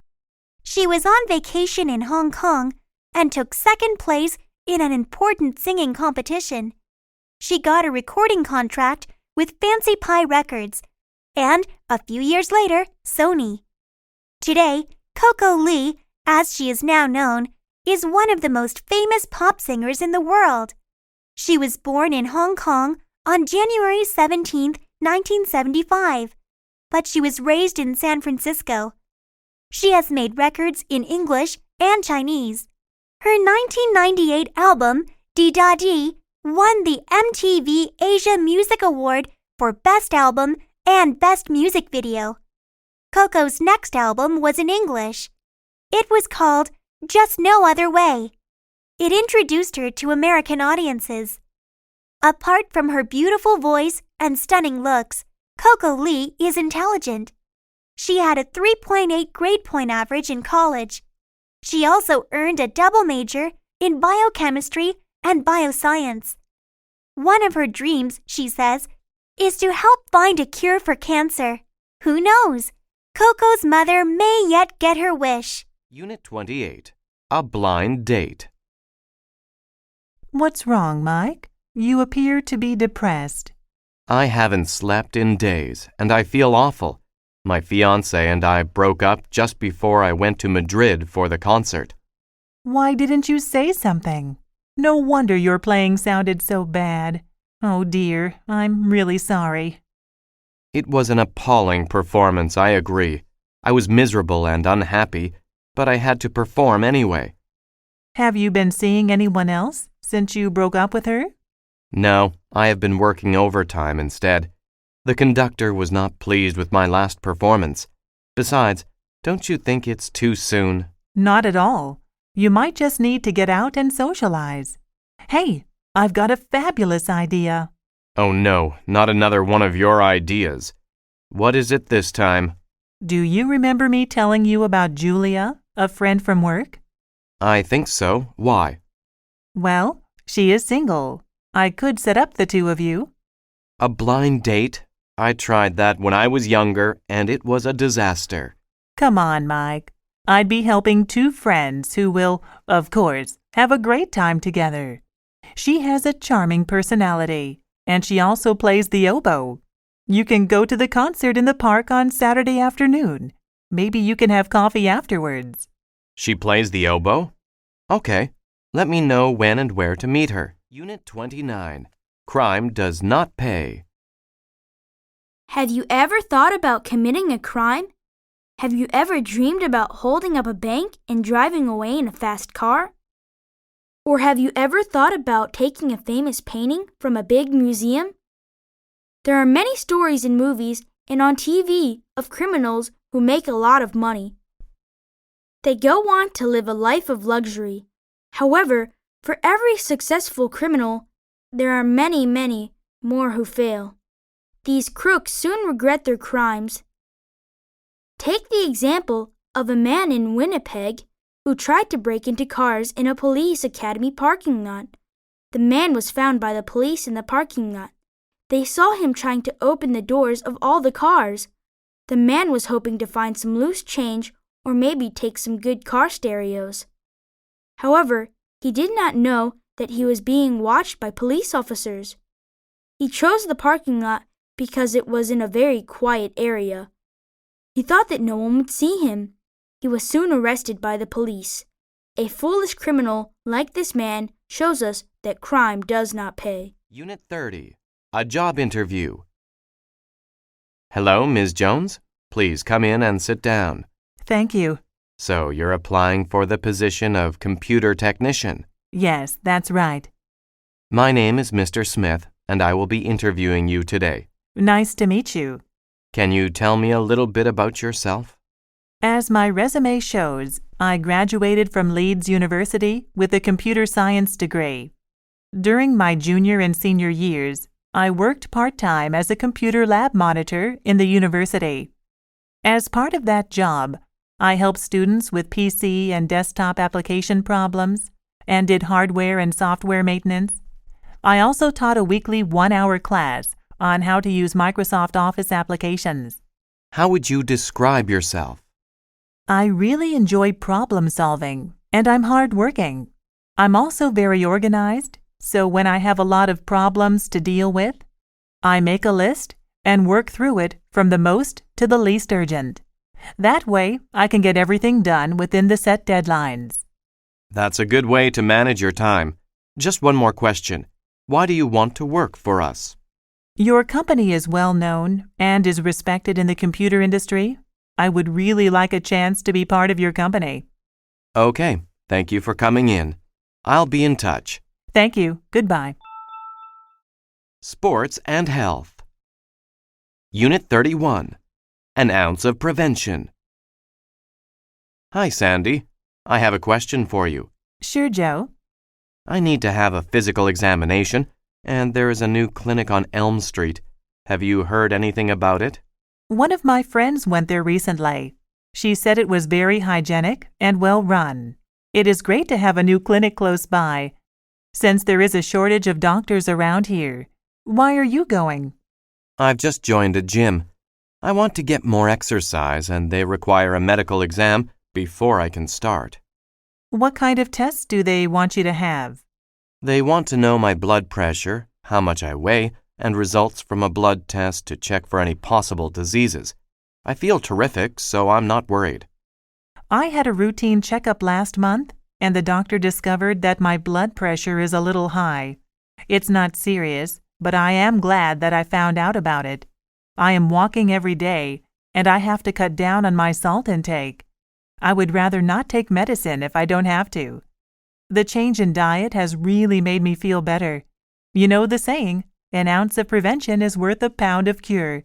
She was on vacation in Hong Kong and took second place in an important singing competition. She got a recording contract with Fancy Pie Records and, a few years later, Sony. Today, Coco Lee, as she is now known, is one of the most famous pop singers in the world. She was born in Hong Kong on January 17, 1975, but she was raised in San Francisco. She has made records in English and Chinese. Her 1998 album, Di Da Di, won the MTV Asia Music Award for Best Album and Best Music Video. Coco's next album was in English. It was called Just No Other Way. It introduced her to American audiences. Apart from her beautiful voice and stunning looks, Coco Lee is intelligent. She had a 3.8 grade point average in college. She also earned a double major in biochemistry and bioscience. One of her dreams, she says, is to help find a cure for cancer. Who knows? Coco's mother may yet get her wish. Unit 28. A blind date. What's wrong, Mike? You appear to be depressed. I haven't slept in days, and I feel awful. My fiancé and I broke up just before I went to Madrid for the concert. Why didn't you say something? No wonder your playing sounded so bad. Oh dear, I'm really sorry. It was an appalling performance, I agree. I was miserable and unhappy, but I had to perform anyway. Have you been seeing anyone else since you broke up with her? No, I have been working overtime instead. The conductor was not pleased with my last performance. Besides, don't you think it's too soon? Not at all. You might just need to get out and socialize. Hey, I've got a fabulous idea. Oh no, not another one of your ideas. What is it this time? Do you remember me telling you about Julia, a friend from work? I think so. Why? Well, she is single. I could set up the two of you. A blind date? I tried that when I was younger, and it was a disaster. Come on, Mike. I'd be helping two friends who will, of course, have a great time together. She has a charming personality, and she also plays the oboe. You can go to the concert in the park on Saturday afternoon. Maybe you can have coffee afterwards. She plays the oboe? Okay. Let me know when and where to meet her. Unit 29. Crime does not pay. Have you ever thought about committing a crime? Have you ever dreamed about holding up a bank and driving away in a fast car? Or have you ever thought about taking a famous painting from a big museum? There are many stories in movies and on TV of criminals who make a lot of money. They go on to live a life of luxury. However, for every successful criminal, there are many, many more who fail. These crooks soon regret their crimes. Take the example of a man in Winnipeg who tried to break into cars in a police academy parking lot. The man was found by the police in the parking lot. They saw him trying to open the doors of all the cars. The man was hoping to find some loose change or maybe take some good car stereos. However, he did not know that he was being watched by police officers. He chose the parking lot because it was in a very quiet area. He thought that no one would see him. He was soon arrested by the police. A foolish criminal like this man shows us that crime does not pay. Unit 30. A job interview. Hello, Ms. Jones. Please come in and sit down. Thank you. So you're applying for the position of computer technician? Yes, that's right. My name is Mr. Smith, and I will be interviewing you today. Nice to meet you. Can you tell me a little bit about yourself? As my resume shows, I graduated from Leeds University with a computer science degree. During my junior and senior years, I worked part-time as a computer lab monitor in the university. As part of that job, I helped students with PC and desktop application problems and did hardware and software maintenance. I also taught a weekly 1-hour class on how to use Microsoft Office applications. How would you describe yourself? I really enjoy problem solving, and I'm hardworking. I'm also very organized, so when I have a lot of problems to deal with, I make a list and work through it from the most to the least urgent. That way, I can get everything done within the set deadlines. That's a good way to manage your time. Just one more question. Why do you want to work for us? Your company is well known and is respected in the computer industry. I would really like a chance to be part of your company. Okay, thank you for coming in. I'll be in touch. Thank you. Goodbye. Sports and Health. Unit 31. An ounce of prevention. Hi, Sandy. I have a question for you. Sure, Joe. I need to have a physical examination, and there is a new clinic on Elm Street. Have you heard anything about it? One of my friends went there recently. She said it was very hygienic and well run. It is great to have a new clinic close by, since there is a shortage of doctors around here. Why are you going? I've just joined a gym. I want to get more exercise and they require a medical exam before I can start. What kind of tests do they want you to have? They want to know my blood pressure, how much I weigh, and results from a blood test to check for any possible diseases. I feel terrific, so I'm not worried. I had a routine checkup last month, and the doctor discovered that my blood pressure is a little high. It's not serious, but I am glad that I found out about it. I am walking every day, and I have to cut down on my salt intake. I would rather not take medicine if I don't have to. The change in diet has really made me feel better. You know the saying, an ounce of prevention is worth a pound of cure.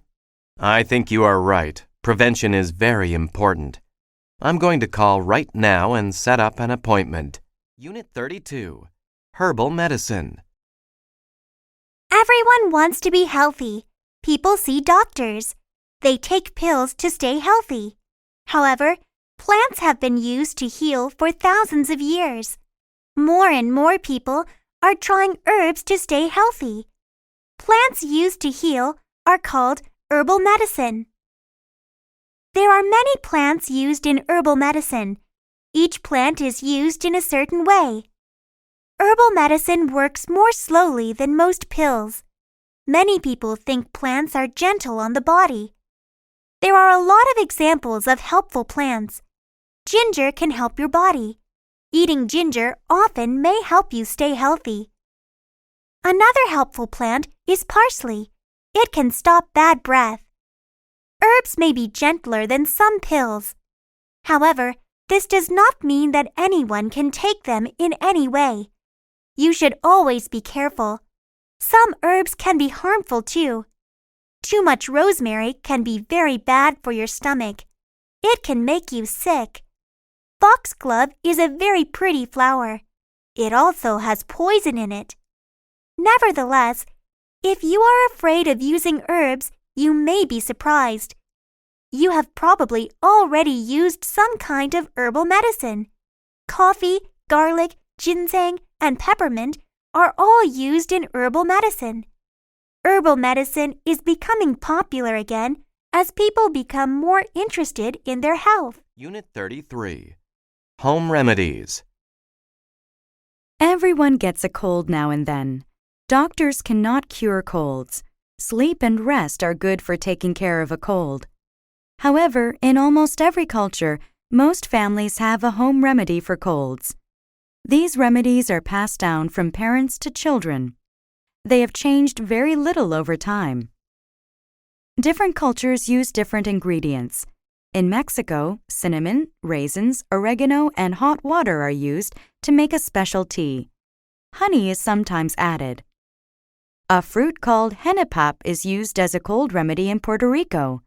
I think you are right. Prevention is very important. I'm going to call right now and set up an appointment. Unit 32, Herbal Medicine. Everyone wants to be healthy. People see doctors. They take pills to stay healthy. However, plants have been used to heal for thousands of years. More and more people are trying herbs to stay healthy. Plants used to heal are called herbal medicine. There are many plants used in herbal medicine. Each plant is used in a certain way. Herbal medicine works more slowly than most pills. Many people think plants are gentle on the body. There are a lot of examples of helpful plants. Ginger can help your body. Eating ginger often may help you stay healthy. Another helpful plant is parsley. It can stop bad breath. Herbs may be gentler than some pills. However, this does not mean that anyone can take them in any way. You should always be careful. Some herbs can be harmful too. Too much rosemary can be very bad for your stomach. It can make you sick. Foxglove is a very pretty flower. It also has poison in it. Nevertheless, if you are afraid of using herbs, you may be surprised. You have probably already used some kind of herbal medicine. Coffee, garlic, ginseng, and peppermint are all used in herbal medicine. Herbal medicine is becoming popular again as people become more interested in their health. Unit 33, Home Remedies. Everyone gets a cold now and then. Doctors cannot cure colds. Sleep and rest are good for taking care of a cold. However, in almost every culture, most families have a home remedy for colds. These remedies are passed down from parents to children. They have changed very little over time. Different cultures use different ingredients. In Mexico, cinnamon, raisins, oregano, and hot water are used to make a special tea. Honey is sometimes added. A fruit called henipap is used as a cold remedy in Puerto Rico.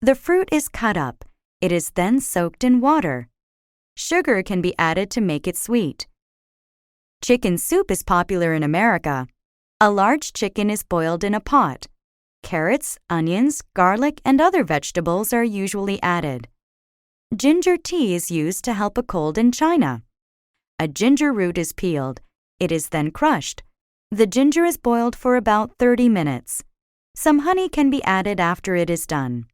The fruit is cut up. It is then soaked in water. Sugar can be added to make it sweet. Chicken soup is popular in America. A large chicken is boiled in a pot. Carrots, onions, garlic, and other vegetables are usually added. Ginger tea is used to help a cold in China. A ginger root is peeled. It is then crushed. The ginger is boiled for about 30 minutes. Some honey can be added after it is done.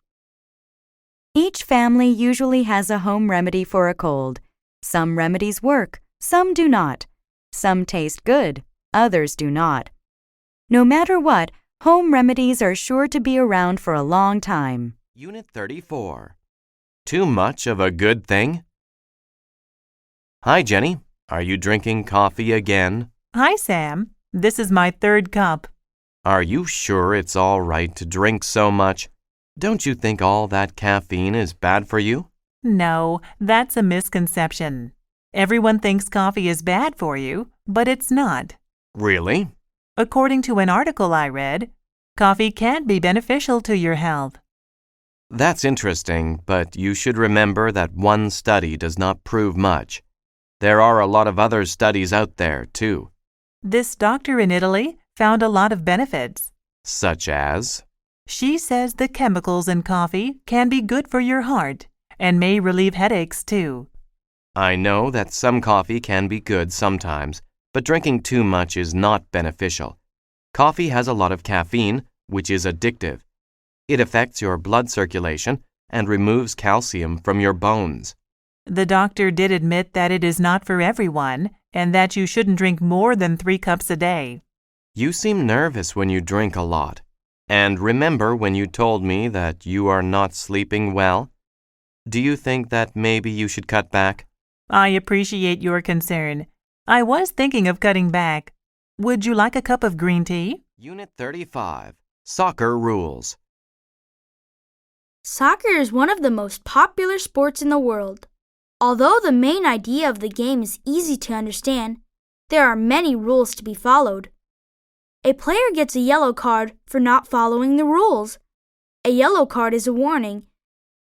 Each family usually has a home remedy for a cold. Some remedies work, some do not. Some taste good, others do not. No matter what, home remedies are sure to be around for a long time. Unit 34, Too much of a good thing? Hi, Jenny. Are you drinking coffee again? Hi, Sam. This is my third cup. Are you sure it's all right to drink so much? Don't you think all that caffeine is bad for you? No, that's a misconception. Everyone thinks coffee is bad for you, but it's not. Really? According to an article I read, coffee can be beneficial to your health. That's interesting, but you should remember that one study does not prove much. There are a lot of other studies out there, too. This doctor in Italy found a lot of benefits. Such as? She says the chemicals in coffee can be good for your heart and may relieve headaches too. I know that some coffee can be good sometimes, but drinking too much is not beneficial. Coffee has a lot of caffeine, which is addictive. It affects your blood circulation and removes calcium from your bones. The doctor did admit that it is not for everyone and that you shouldn't drink more than 3 cups a day. You seem nervous when you drink a lot. And remember when you told me that you are not sleeping well? Do you think that maybe you should cut back? I appreciate your concern. I was thinking of cutting back. Would you like a cup of green tea? Unit 35, Soccer Rules. Soccer is one of the most popular sports in the world. Although the main idea of the game is easy to understand, there are many rules to be followed. A player gets a yellow card for not following the rules. A yellow card is a warning.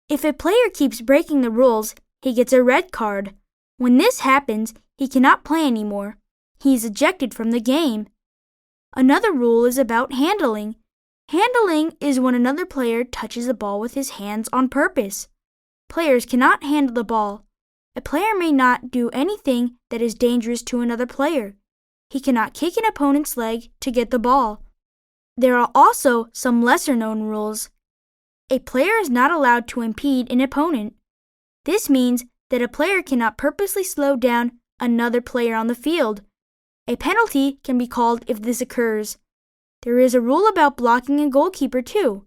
If a player keeps breaking the rules, he gets a red card. When this happens, he cannot play anymore. He is ejected from the game. Another rule is about handling. Handling is when another player touches the ball with his hands on purpose. Players cannot handle the ball. A player may not do anything that is dangerous to another player. He cannot kick an opponent's leg to get the ball. There are also some lesser-known rules. A player is not allowed to impede an opponent. This means that a player cannot purposely slow down another player on the field. A penalty can be called if this occurs. There is a rule about blocking a goalkeeper too.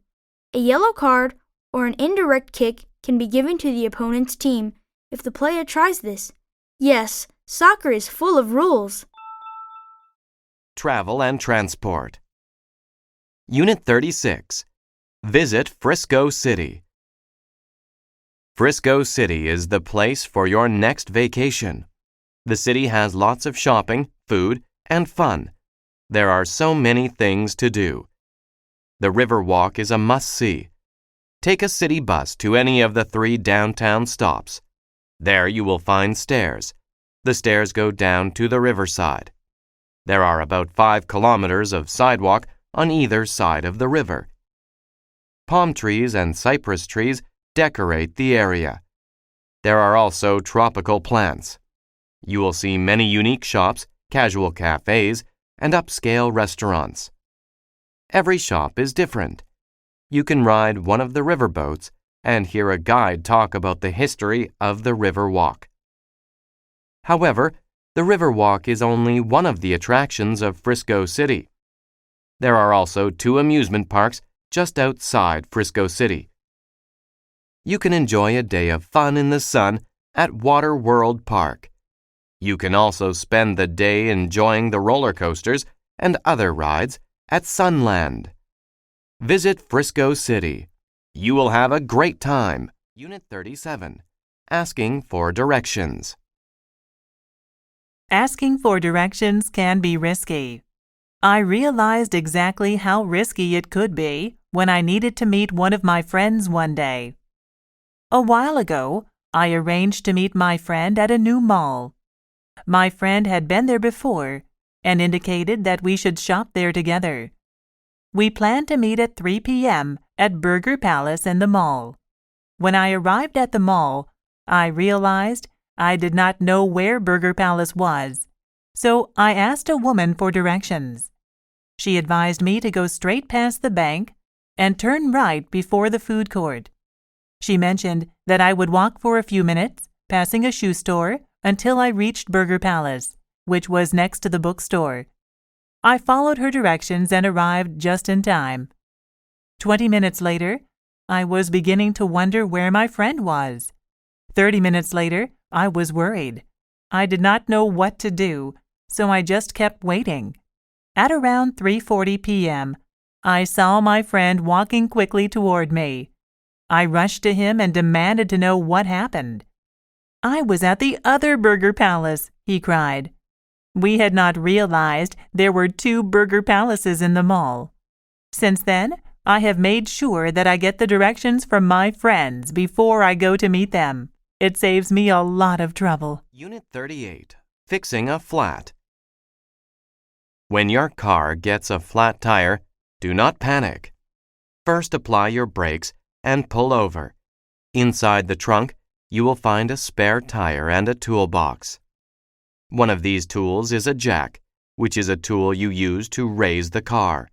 A yellow card or an indirect kick can be given to the opponent's team if the player tries this. Yes, soccer is full of rules. Travel and Transport. Unit 36, Visit Frisco City. Frisco City is the place for your next vacation. The city has lots of shopping, food, and fun. There are so many things to do. The River Walk is a must-see. Take a city bus to any of the 3 downtown stops. There you will find stairs. The stairs go down to the riverside. There are about 5 kilometers of sidewalk on either side of the river. Palm trees and cypress trees decorate the area. There are also tropical plants. You will see many unique shops, casual cafes, and upscale restaurants. Every shop is different. You can ride one of the riverboats and hear a guide talk about the history of the River Walk. However, the River Walk is only one of the attractions of Frisco City. There are also 2 amusement parks just outside Frisco City. You can enjoy a day of fun in the sun at Water World Park. You can also spend the day enjoying the roller coasters and other rides at Sunland. Visit Frisco City. You will have a great time. Unit 37, Asking for Directions. Asking for directions can be risky. I realized exactly how risky it could be when I needed to meet one of my friends one day. A while ago, I arranged to meet my friend at a new mall. My friend had been there before and indicated that we should shop there together. We planned to meet at 3 p.m. at Burger Palace in the mall. When I arrived at the mall, I realized I did not know where Burger Palace was, so I asked a woman for directions. She advised me to go straight past the bank and turn right before the food court. She mentioned that I would walk for a few minutes, passing a shoe store, until I reached Burger Palace, which was next to the bookstore. I followed her directions and arrived just in time. 20 minutes later, I was beginning to wonder where my friend was. 30 minutes later, I was worried. I did not know what to do, so I just kept waiting. At around 3:40 p.m., I saw my friend walking quickly toward me. I rushed to him and demanded to know what happened. "I was at the other Burger Palace," he cried. We had not realized there were 2 Burger Palaces in the mall. Since then, I have made sure that I get the directions from my friends before I go to meet them. It saves me a lot of trouble. Unit 38, Fixing a Flat. When your car gets a flat tire, do not panic. First apply your brakes and pull over. Inside the trunk, you will find a spare tire and a toolbox. One of these tools is a jack, which is a tool you use to raise the car.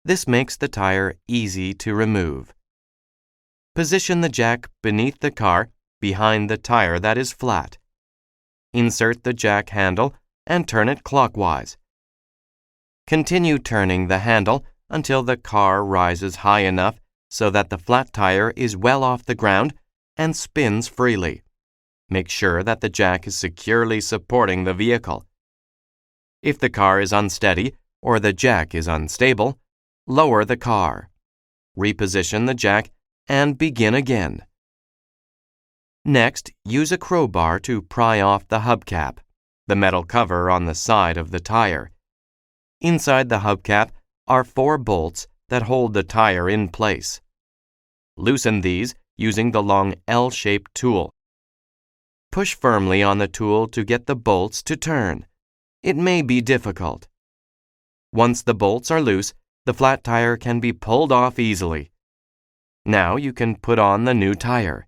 This makes the tire easy to remove. Position the jack beneath the car behind the tire that is flat. Insert the jack handle and turn it clockwise. Continue turning the handle until the car rises high enough so that the flat tire is well off the ground and spins freely. Make sure that the jack is securely supporting the vehicle. If the car is unsteady or the jack is unstable, lower the car. Reposition the jack and begin again. Next, use a crowbar to pry off the hubcap, the metal cover on the side of the tire. Inside the hubcap are 4 bolts that hold the tire in place. Loosen these using the long L-shaped tool. Push firmly on the tool to get the bolts to turn. It may be difficult. Once the bolts are loose, the flat tire can be pulled off easily. Now you can put on the new tire.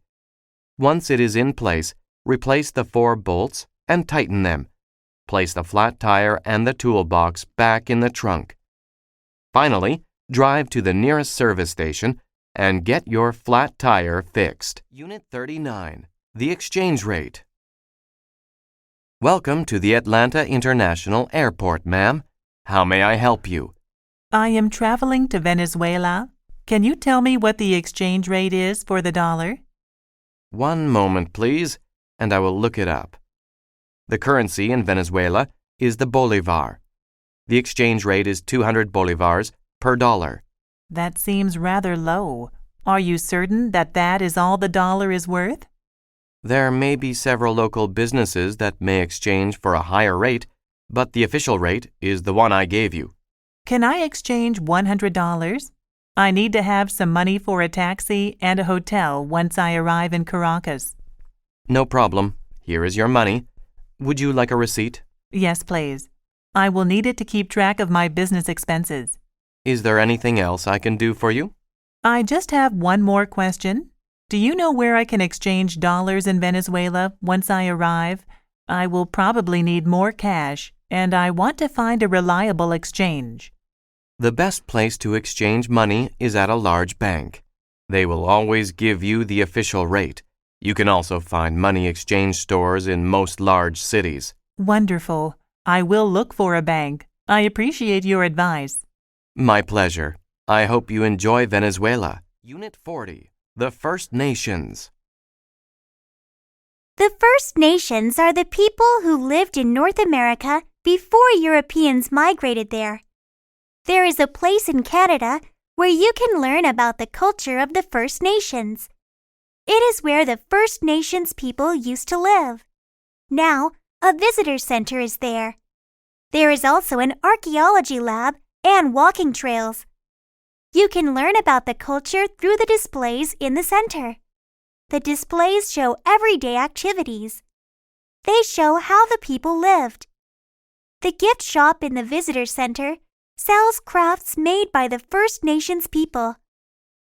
Once it is in place, replace the 4 bolts and tighten them. Place the flat tire and the toolbox back in the trunk. Finally, drive to the nearest service station and get your flat tire fixed. Unit 39. The exchange rate. Welcome to the Atlanta International Airport, ma'am. How may I help you? I am traveling to Venezuela. Can you tell me what the exchange rate is for the dollar? One moment, please, and I will look it up. The currency in Venezuela is the bolivar. The exchange rate is 200 bolivars per dollar. That seems rather low. Are you certain that that is all the dollar is worth? There may be several local businesses that may exchange for a higher rate, but the official rate is the one I gave you. Can I exchange $100? I need to have some money for a taxi and a hotel once I arrive in Caracas. No problem. Here is your money. Would you like a receipt? Yes, please. I will need it to keep track of my business expenses. Is there anything else I can do for you? I just have one more question. Do you know where I can exchange dollars in Venezuela once I arrive? I will probably need more cash, and I want to find a reliable exchange. The best place to exchange money is at a large bank. They will always give you the official rate. You can also find money exchange stores in most large cities. Wonderful. I will look for a bank. I appreciate your advice. My pleasure. I hope you enjoy Venezuela. Unit 40. The First Nations. The First Nations are the people who lived in North America before Europeans migrated there. There is a place in Canada where you can learn about the culture of the First Nations. It is where the First Nations people used to live. Now, a visitor center is there. There is also an archaeology lab and walking trails. You can learn about the culture through the displays in the center. The displays show everyday activities. They show how the people lived. The gift shop in the visitor center sells crafts made by the First Nations people.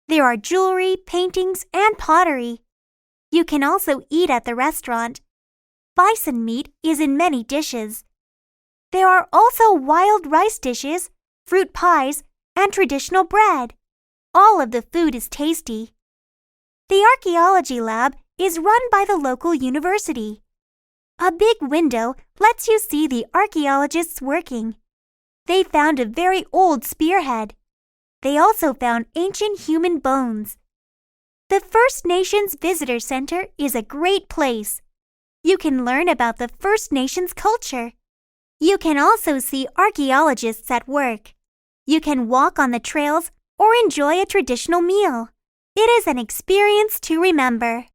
There are jewelry, paintings, and pottery. You can also eat at the restaurant. Bison meat is in many dishes. There are also wild rice dishes, fruit pies, and traditional bread. All of the food is tasty. The archaeology lab is run by the local university. A big window lets you see the archaeologists working. They found a very old spearhead. They also found ancient human bones. The First Nations Visitor Center is a great place. You can learn about the First Nations culture. You can also see archaeologists at work. You can walk on the trails or enjoy a traditional meal. It is an experience to remember.